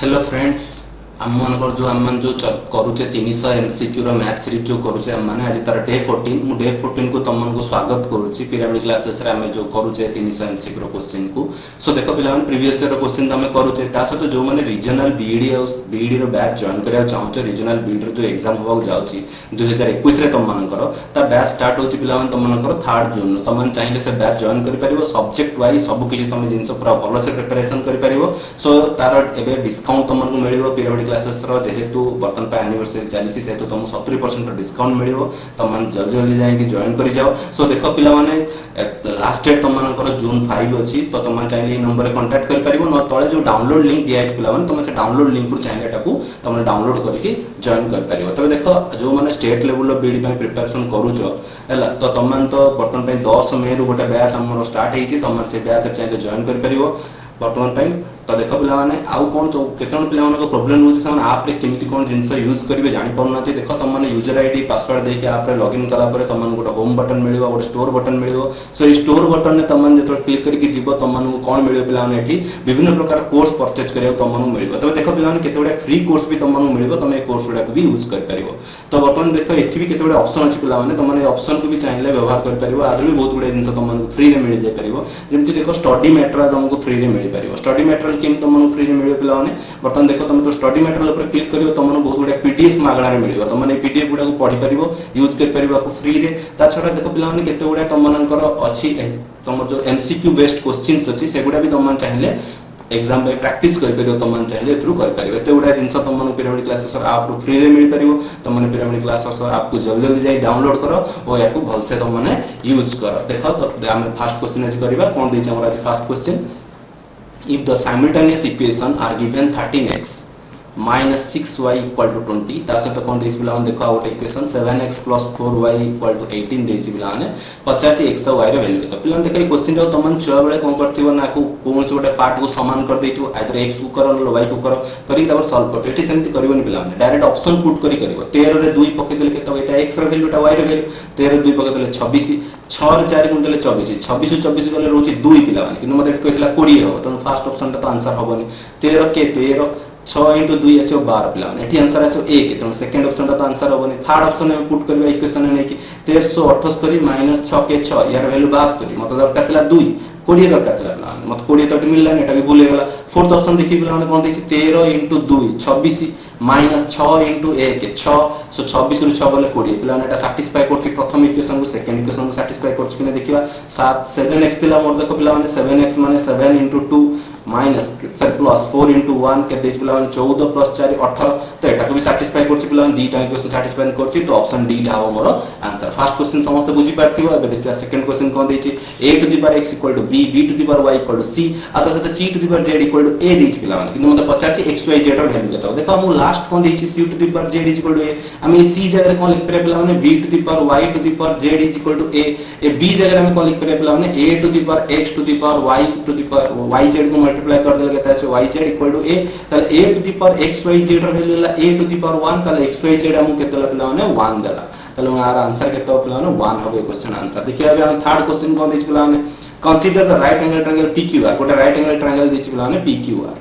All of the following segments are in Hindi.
हेलो फ्रेंड्स आम जो आम जो करुचे 300 एमसीक्यू रो मैथ सीरीज जो करुचे आम माने आज तार डे 14 मु डे 14 को तुम को स्वागत करूची पिरामिड क्लासेस रे आम जो करुचे 300 एमसीक्यू रो क्वेश्चन को सो देखो पिला माने प्रीवियस ईयर रो क्वेश्चन हम करुचे ता सहित जो माने रीजनल बीईडी और बीईडी रो बैच जॉइन करिया चाहूचे रीजनल बीईडी रो जो एग्जाम होबा जाउची 2021 रे तुम मानकर ता बैच स्टार्ट होची पिला माने तुम मानकर 3 जून तुम माने चाहिए से बैच जॉइन करि परिबो सब्जेक्ट वाइज सब किछि तुम जिंस पूरा भलो से प्रिपरेशन करि परिबो सो तार एबे डिस्काउंट तुम को मिलिबो पिरामिड क्लासेस रो जेहेतु बर्तन पे एनिवर्सरी चली सेहेतु तुम 70% डिस्काउंट मिलिबो तुम जल्दी जल्दी जाके जॉइन करि जाओ सो देखो पिला माने लास्ट डेट तुम मानकर जून 5 अछि तो तुम चाहिए नंबर कांटेक्ट कर परिबो न तळे जो डाउनलोड लिंक दिया अछि पिला माने तुम से डाउनलोड लिंक को चाहिए टाकू तुम डाउनलोड करके जॉइन कर परिबो तबे देखो जो माने स्टेट लेवल रो बीडी पे प्रिपरेशन करूचो हैला तो तुम तो बर्तन पे 10 मई रो गोटे बैच हमर स्टार्ट हेछि तुम से बैच चाहिए जॉइन कर परिबो बर्तमान टाइम तो देख पिला माने आउ कोन तो केतन पिला माने को प्रॉब्लम होछि समान ऐप रे केमिति कोन जिंस यूज करिवे जानि पड़नाथि देखो तुम माने यूजर आईडी पासवर्ड दे के ऐप रे लॉगिन कला परे तुम माने गोटे होम बटन मिलिबो गोटे स्टोर बटन मिलिबो सो ई स्टोर बटन ने तुम माने जतो क्लिक करके जीवो तुम माने कोन मिलिबो पिला माने एठी विभिन्न प्रकार कोर्स परचेज करियो तुम माने मिलिबो तबे देखो पिला माने केतेबडे फ्री कोर्स भी तुम माने मिलिबो तुम ए कोर्स गुडा को भी यूज कर परिबो तो बर्तमान देखो एठी भी केतेबडे ऑप्शन अछि पिला माने तुम माने ऑप्शन को भी चाहिए व्यवहार कर परिबो आदि भी बहुत गुडे जिंस तुम माने फ्री रे मिल जाय परिबो जेमति देखो स्टडी मैटर तुमको फ्री रे मिल परिबो स्टडी मैटर केम तुम माने फ्री मिलियो पिला माने बर्तमान देखो तुम तो स्टडी मटेरियल ऊपर क्लिक करियो तुम माने बहुत गुडा पीडीएफ मागणा रे मिलियो तुम माने पीडीएफ गुडा को पढी परिबो यूज कर परिबो को फ्री रे ता छोटा देखो पिला माने केते गुडा तुम मानकर अछि तुम जो एमसीक्यू बेस्ड क्वेश्चंस अछि से गुडा भी तुम माने चाहिए एग्जाम में प्रैक्टिस कर परियो तुम माने चाहिए थ्रू कर परियो एते गुडा जिंस तुम माने पिरामिड क्लासेस ऐप रो फ्री रे मिल परियो तुम माने पिरामिड क्लासेस ऐप को जल्दी जल्दी जाई डाउनलोड करो और या को भल से तुम माने यूज करो देखो तो हम फर्स्ट क्वेश्चन आज करबा कोन दै छै हमरा आज first question if the simultaneous equation are given 13x minus 6y equal to 20 ता से तो कोन देछि बिला देखो out equation 7x plus 4y equal to 18 देछि बिला ने 50 x और y रे वैल्यू केतो पिला देखो ई क्वेश्चन तो तमन छुआ बेले कोन करथिबो ना को कोन से गोटे पार्ट को समान कर देथिबो आइदर x को करो न y को करो करी तबर सॉल्व करतो एठी सेमति करबोनी पिला ने डायरेक्ट ऑप्शन पुट करी करबो 13 रे 2 पके देले केतो एटा x रे वैल्यू टा y रे वैल्यू 13 2 पके देले 26 6 रे 4 गुण देले 24 26 24 गले रोची 2 पिला माने किनु मते कहतिला 20 हो तो फर्स्ट ऑप्शन ता तो आंसर होबनी 13 के 13 6 into 2 आसो 12 पिला माने एठी आंसर आसो 1 तो सेकंड ऑप्शन ता तो आंसर होबनी थर्ड ऑप्शन में पुट करबा इक्वेशन ने कि 1378 - 6 के 6 यार वैल्यू 72 मते दरकार तिला 2 20 दरकार तिला मते 20 तो मिलला एटा भी भूल गेला फोर्थ ऑप्शन देखि पिला माने कोन दैछि 13 into 2 26 माइनस 6 into 1 6 सो 26 रु 6 बोले 20 पिला एटा सैटिस्फाई करछि प्रथम इक्वेशन को सेकंड इक्वेशन को सैटिस्फाई करछि कि देखिबा 7x थिला मोर देखो पिला माने 7x माने 7 into 2 minus sorry plus 4 into 1 के देछि पिला माने 14 plus 4 18 तो एटा को भी सैटिस्फाई करछि पिला माने दीटा इक्वेशन सैटिस्फाई करछि तो ऑप्शन डी टा हो मोर आंसर फर्स्ट क्वेश्चन समस्त बुझी पारथिबो एबे देखिबा सेकंड क्वेश्चन कोन दैछि a to the power x equal to b b to the power y equal to c आतो साथे c to the power z equal to a दैछि पिला माने किंतु मते पचारछि x y z रो वैल्यू केतो देखो हम लास्ट कोन दैछि c to the power z equal to a हम c जगह रे कोन लिख परबा पिला माने b to the power y to the power z equal to a A b जगह रे हम कोन लिख परबा पिला माने a to the power x to the power y to the power y z को मल्टीप्लाई कर देले केता है y z equal to a ताले a to the power x y z रो वैल्यू ला a to the power 1 ताले x y z हम केतला पिला माने 1 देला ताले हमारा आंसर केतो पिला माने 1 होबे क्वेश्चन आंसर देखिए अबे हम थर्ड क्वेश्चन कोन दैछि पिला माने consider the right angle triangle pqr गोटे राइट एंगल ट्रायंगल दैछि पिला माने pqr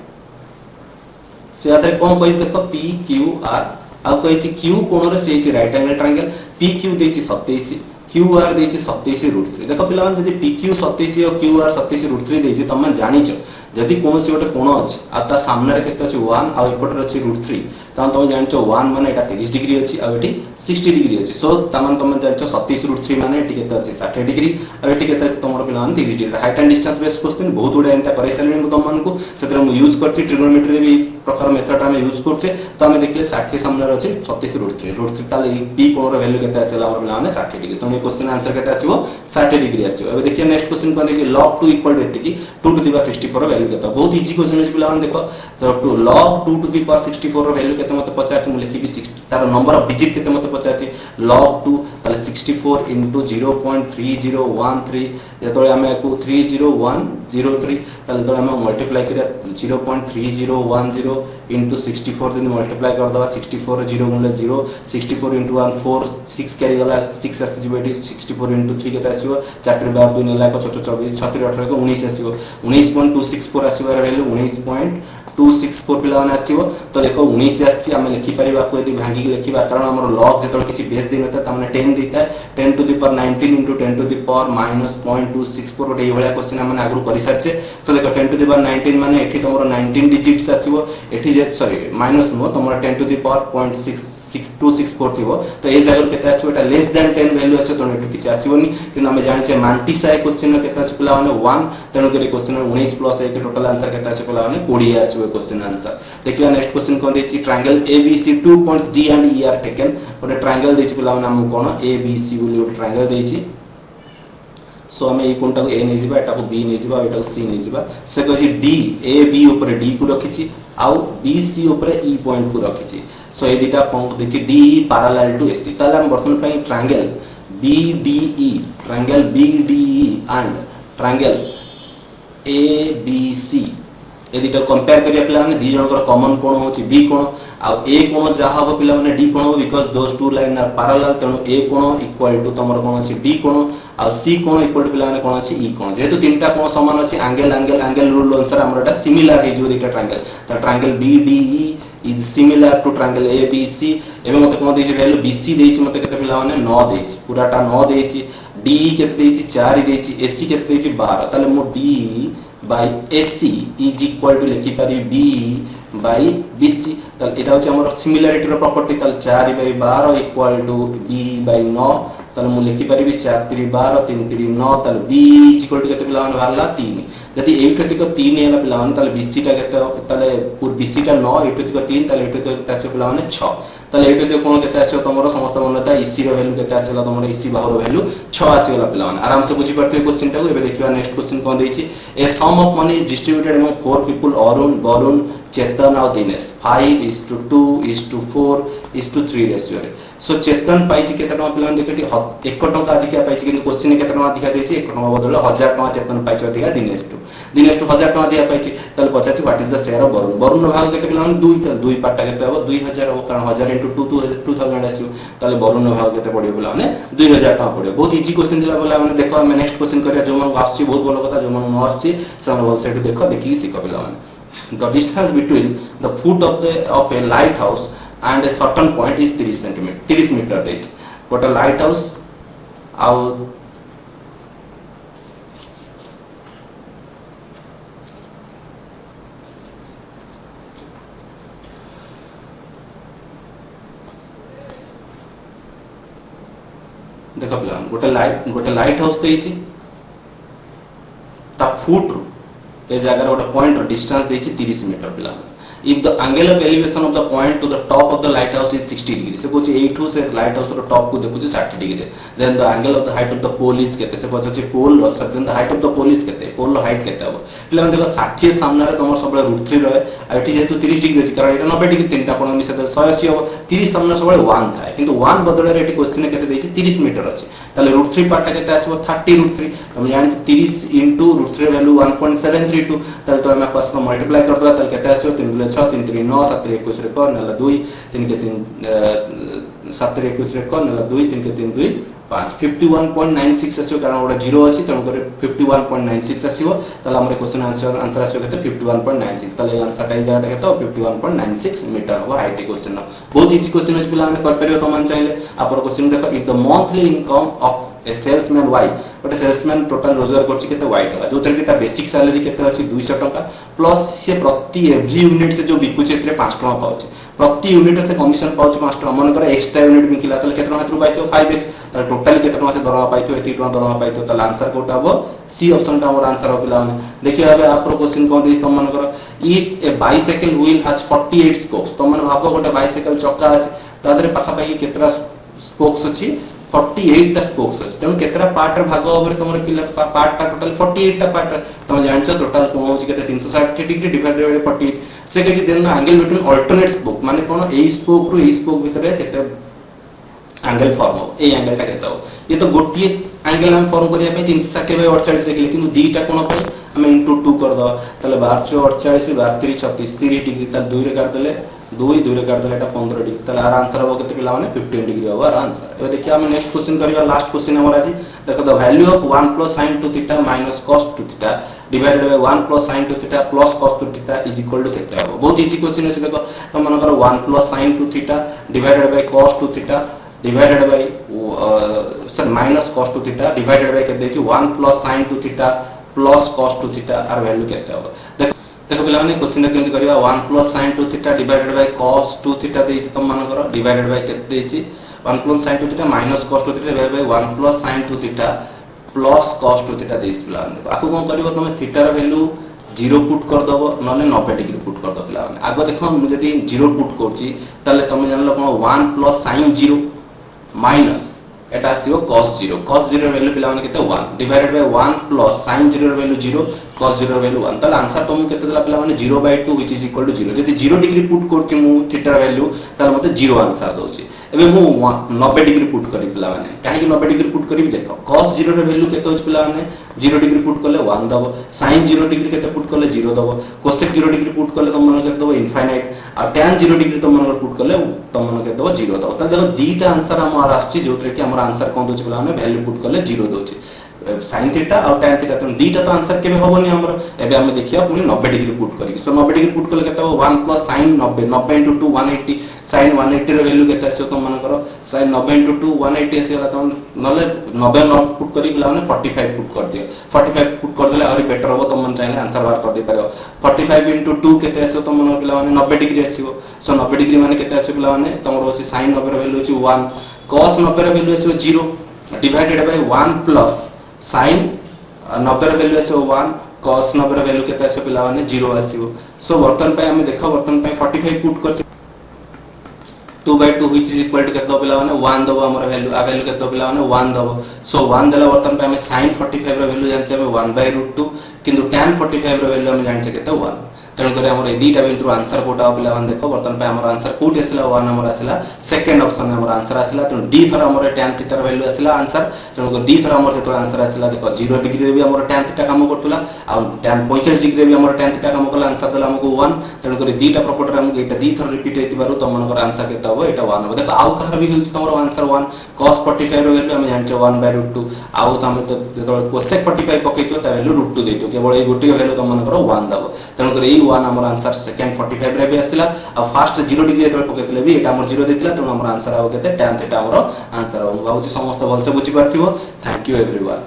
से आधे कोन कहि देखो pqr आ कहि छि q कोन रे से छि right angle triangle pq दैछि 27 qr दैछि 27√3 देखो पिला माने जदी pq 27 और qr 27√3 दैछि तम जानि छ जदी कोन से गोटे कोण अछि आ ता सामने रे केते अछि 1 आ एपटर अछि √3 त तुम जानि छ 1 माने एटा 30 डिग्री अछि आ एठी 60 डिग्री अछि सो तमन तुम जानि छ 27√3 माने एठी केते अछि 60 डिग्री आ एठी केते अछि तमरो पिला माने 30 degree height and distance based question बहुत उडा एंता परिसरनी को तुम मानकु सेतर हम यूज करछि ट्रिगोनोमेट्री भी प्रकार मेथड हम यूज करछे तो हम देखले 60 सामने रे अछि 36√3 ताले p कोन रो वैल्यू केते आसेला हमर पिला माने 60 डिग्री तो ये क्वेश्चन आंसर केते आसीबो 60 डिग्री आसीबो एबे देखिए नेक्स्ट क्वेश्चन कोन दै log 2 इक्वल टू एति की 2 टू द पावर 64 वैल्यू केते बहुत इजी क्वेश्चन अछि पिला माने देखो तो log 2 टू द पावर 64 रो वैल्यू केते मते 50 मु लिखिबी 60 तार नंबर ऑफ डिजिट केते मते 50 log 2 ताले 64 into 0.3013 जेतोले हमें को 30103 ताले तो हम मल्टीप्लाई करिया 0.3010 into 64 दिन मल्टीप्लाई कर दवा 64 0 गुणले 0 64 into 1 4 6 कैरी गला 6 आसी जेबे 64 into 3 केता आसीबो 4 रे 12 2 नेला को 24 36 18 को 19 आसीबो 19.264 आसीबो वैल्यू 19. 264 पिला माने आसीबो तो देखो 19 आसी हम लिखि परिबा को यदि भांगी के लिखिबा कारण हमर लॉग जेतल किछि बेस दिन होता त हमने 10 देता है 10 to the power 19 into 10 to the power minus 0.264 गोटे एभलिया क्वेश्चन हम आगु करि सरचे तो देखो 10 to the power 19 माने एठी तमरो 19 डिजिट्स आसीबो एठी जे सॉरी माइनस नो तमरो 10 to the power 0.6264 थिबो तो ए जगह केते आसीबो एटा लेस देन 10 वैल्यू आसे तो एठी किछि आसीबोनी कि हम जानि छे मांटिसा क्वेश्चन केते आछे पिला माने 1 तेनु करी क्वेश्चन 19 प्लस 1 टोटल आंसर केते आछे पिला माने 20 आसीबो क्वेश्चन आंसर देखिबा नेक्स्ट क्वेश्चन कोन देछि triangle ABC 2 points D and E are taken गोटे ट्रायंगल देछि पिला माने हम कोन ABC बोली गोटे ट्रायंगल देछि सो हमें ए कोनटा को A नै जिबा एटा को B नै जिबा एटा को C नै जिबा से कहछि D AB ऊपर D को रखिछि आउ BC ऊपर E पॉइंट को रखिछि सो ए दिटा पॉइंट देछि DE पैरेलल टू AC ताले हम वर्तमान पई triangle BDE and triangle ABC ए दिटा कंपेयर करिया पिला माने दी जनकर कॉमन कोण होछि B कोण आ A कोण जा हबो पिला माने D कोण because those two line are parallel तेनु A कोण इक्वल टू तमर कोण अछि D कोण आ C कोण इक्वल टू पिला माने कोण अछि E कोण जेहेतु तीनटा कोण समान अछि एंगल रूल अनुसार हमरटा सिमिलर हे जो दिटा ट्रायंगल त triangle BDE is similar to triangle ABC एवं मते कोन देछि वैल्यू BC देछि मते केते पिला माने 9 देछि पूराटा 9 देछि DE केते देछि 4 देछि AC केते देछि 12 ताले मो DE by AC is equal to लिखि पारि BE by BC ताले एटा होछि हमर सिमिलरिटी रो प्रॉपर्टी ताले 4 by 12 equal to BE by 9 ताले मु लिखि पारि 4 3 12 3 3 9 ताले BE is equal to केते पिला माने भारला 3 जदि एठतिक 3 हैला पिला माने ताले BC टा केते ताले BC टा 9 एठतिक 3 ताले एठतिक केते आसे पिला माने 6 ताले एठतिक कोन केते आसे तमरो समस्त मनता EC रो वैल्यू केते आसेला तमरो EC बाहर वैल्यू 6 आसीगला पिला माने आराम से बुझी परते क्वेश्चन टा एबे देखिबा नेक्स्ट क्वेश्चन कोन देछि a sum of money is distributed among 4 people Arun Varun Chetan और दिनेश 5:2:4:3 रेशियो रे सो चेतन पाइछि केते टका पिला देखि 1 टका अधिका पाइछि किंतु क्वेश्चन केते टका अधिका देछि 1 टका बदले 1000 टका चेतन पाइछि अधिका दिनेश टू 1000 टका दिया पाइछि तले पचाछि what is the share of Varun Varun भाग केते पिला 2 तले 2 पार्ट केते हो 2000 हो कारण 1000 into 2000 आसियो तले वरुण भाग केते पडियो पिला माने 2000 टका पडियो बहुत इजी क्वेश्चन दिला बोला माने देखो हम नेक्स्ट क्वेश्चन करिया जो मन आछि बहुत बड़ कथा जो मन न आछि से बोल सेट देखो देखि सिख पिला माने the distance between the foot of a lighthouse and a certain point is 30 meter range what a lighthouse our देखो पिला गोटे लाइट हाउस देछि ता फुट ए जगह गोटे पॉइंट डिस्टेंस देछि 30 मीटर पिला if the angle of elevation of the point to the top of the lighthouse is 60 degree से कोछि 8 से लाइट हाउस रो टॉप को देखु 60 degree then the angle of the height of the pole is केते से पछछि पोल रो then the height of the pole is केते पोल रो हाइट केते हो पिला देखो 60 सामने रे तमर सबले √3 रहे आ एठी जेतु 30 डिग्री अछि कारण एटा 90 डिग्री तीनटा कोण मिसे 180 हो 30 सामने सबले 1 थाए किंतु 1 बदले रे एठी क्वेश्चन केते देछि 30 मीटर अछि ताले √3 पार्ट केते आसीबो 30 √3 हम जानि 30 into √3 वैल्यू 1.732 ताले तो हम कॉस को मल्टीप्लाई कर दला ताले केते आसीबो 3 × 6 3 3 9 7 21 रे कर नला 2 3 के 3 7 रे 21 रे कर नला 2 3 के 3 2 5 51.96 आसीबो कारण ओडा 0 अछि तण करे 51.96 आसीबो ताले हमर क्वेश्चन आंसर आसीबो केते 51.96 ताले आंसर टाइज जाटा केते 51.96 मीटर हो हाइट क्वेश्चन बहुत इजी क्वेश्चन अछि पिला माने कर परियो त मन चाहिले आपर क्वेश्चन देखो if the monthly income of a salesman वाई गोटे सेल्समैन टोटल रोजगार करछि केते वाई टका जो तरह के बेसिक सैलरी केते अछि 200 टका प्लस से प्रति एवरी यूनिट से जो बिकुछ एतरे 5 टका पाउछ प्रति यूनिट से कमीशन पाउछ 5 टका मन करे एक्स्ट्रा यूनिट बिकिला तले केते टका पाइतो 5x त टोटल केते टका से दरमा पाइतो एती टका दरमा पाइतो त आंसर कोटा हो सी ऑप्शन टा हमर आंसर हो पिला माने देखियो अब आपरो क्वेश्चन कोन दिस त मन कर if A bicycle wheel has 48 spokes त मन भाबो गोटे बाइसाइकिल चक्का अछि तादरे पाखा पाखी केतरा स्पोक्स अछि 48 टा स्पोक्स अछि तनो केतरा पार्ट रे भाग ओवर तमर पिला पार्ट टा टोटल 48 टा पार्ट तम जानछ टोटल कोन होछि केते 360 डिग्री डिवाइडेड बाय 48 से कहछि then angle between alternate spoke माने कोन ए स्पोक रु ए स्पोक भीतर केते एंगल फॉर्म हो ए एंगल टा केते हो ये तो गोटिए एंगल हम फॉर्म करिया पे 360 बाय 48 लिखले किंतु दीटा कोन पई हम इनटू 2 कर दो तले 12 48 12 36 30 डिग्री त 2 रे काट देले 2 रे काट देले एटा 15 डिग्री तले आर आंसर हो केते पिला माने 15 डिग्री हो आर आंसर ए देखिया हम नेक्स्ट क्वेश्चन करिया लास्ट क्वेश्चन हमर आजी देखो the value of 1 + sin 2 theta - cos 2 theta divided by 1 plus sin 2 theta plus cos 2 theta is equal to केते हो बहुत इजी क्वेश्चन अछि देखो तो मनकर 1 plus sin 2 theta divided by cos 2 theta divided by sir minus cos 2 theta divided by केते छि 1 plus sin 2 theta plus cos 2 theta आर वैल्यू केते हो देखो पिला माने क्वेश्चन केमति करबा 1 plus sin 2 theta divided by cos 2 theta देछि तुम मानकर डिवाइडेड बाय केते देछि 1 plus sin 2 theta minus cos 2 theta divided by 1 plus sin 2 theta plus cos 2 theta देछि पिला माने आको कोन करबो तुम थीटा रो वैल्यू 0 पुट कर दबो नले 90 डिग्री पुट कर दो पिला माने आगो देखो मु जदी 0 पुट करछि ताले तुम जानलो कोन 1 प्लस sin 0 माइनस एटा आसीओ cos 0 वैल्यू पिला माने केते 1 divided by 1 plus sin 0 value 0 cos 0 value 1 ताले आंसर तुम केते देला पिला माने 0/2 व्हिच इज इक्वल टू 0 जदी 0 डिग्री पुट करछि मु थीटा वैल्यू ताले मते 0 आंसर दोछि एबे मु 90 डिग्री पुट करी पिला माने काहे कि 90 डिग्री पुट करी देखो cos 0 रे वैल्यू केते होछ पिला माने 0 डिग्री पुट करले 1 दबो sin 0 डिग्री केते पुट करले 0 दबो cosec 0 डिग्री पुट करले तुम मन केते दबो इनफाइनाइट आ tan 0 डिग्री तुम मन पुट करले तुम मन केते दबो 0 दबो ताले देखो दीटा आंसर हमर आछि जोतरे कि हमर आंसर कोन दोछि पिला माने वैल्यू पुट करले 0 दोछि sin थीटा और tan थीटा तो दीटा तो आंसर केबे होबनी हमर एबे हम देखिया पुनी 90 डिग्री पुट करी सो 90 डिग्री पुट करले केते हो 1 प्लस sin 90 90 * 2 180 sin 180 रो वैल्यू केते आछो तुम मन करो sin 90 * 2 180 आसीला तुम नले 90 न पुट करी पिला माने 45 पुट कर दियो 45 पुट कर देले और बेटर हो तुम मन चाहे आंसर बार कर दे पारो 45 * 2 केते आछो तुम मन पिला माने 90 डिग्री आसीबो सो 90 डिग्री माने केते आछो पिला माने तुमरो होची sin 90 रो वैल्यू होची 1 cos 90 रो वैल्यू आछो 0 डिवाइडेड बाय 1 प्लस sin 90 रो वैल्यू आछो 1 cos 90 रो वैल्यू केते आछो पिला माने 0 आसीबो सो वर्तन पे हम देखो वर्तन पे 45 पुट कर 2/2 व्हिच इज इक्वल टू केते पिला माने 1 दबो हमर वैल्यू आ वैल्यू केते पिला माने 1 दबो सो 1 देला वर्तन पे हम sin 45 रो वैल्यू जानचे हम 1/√2 किंतु tan 45 रो वैल्यू हम जानचे केते 1 तेणु करे हमर ए दीटा बिंदु आंसर कोटा पिला मान देखो वर्तमान पे हमर आंसर कोट आसीला 1 नंबर आसीला सेकंड ऑप्शन में हमर आंसर आसीला तेणु डी थर हमर tan थीटा वैल्यू आसीला आंसर तेणु डी थर हमर जेतो आंसर आसीला देखो 0 डिग्री रे भी हमर tan थीटा काम करतला आ tan 45 डिग्री रे भी हमर tan थीटा काम करला आंसर देला हमको 1 तेणु करे दीटा प्रॉपर्टी हमको एटा दी थर रिपीट हेति बारु त मनकर आंसर केता हो एटा 1 हो देखो आउ कहर भी होछ तमरो आंसर 1 cos 45 रो वैल्यू हम जानचो 1/√2 आउ त हम जेतो cosec 45 पकेइतो त वैल्यू √2 देतो केवल ए गोटे वैल्यू त मनकर 1 दबो तेणु करे ए 1 हमर आंसर सेकंड 45 रे भी आसीला आ फर्स्ट 0 डिग्री रे पकेतले भी एटा हमर 0 देतिला त हमर आंसर आ केते tan थीटा हमर आंसर हम भाउची समस्त भलसे बुझी पारथिबो थैंक यू एवरीवन।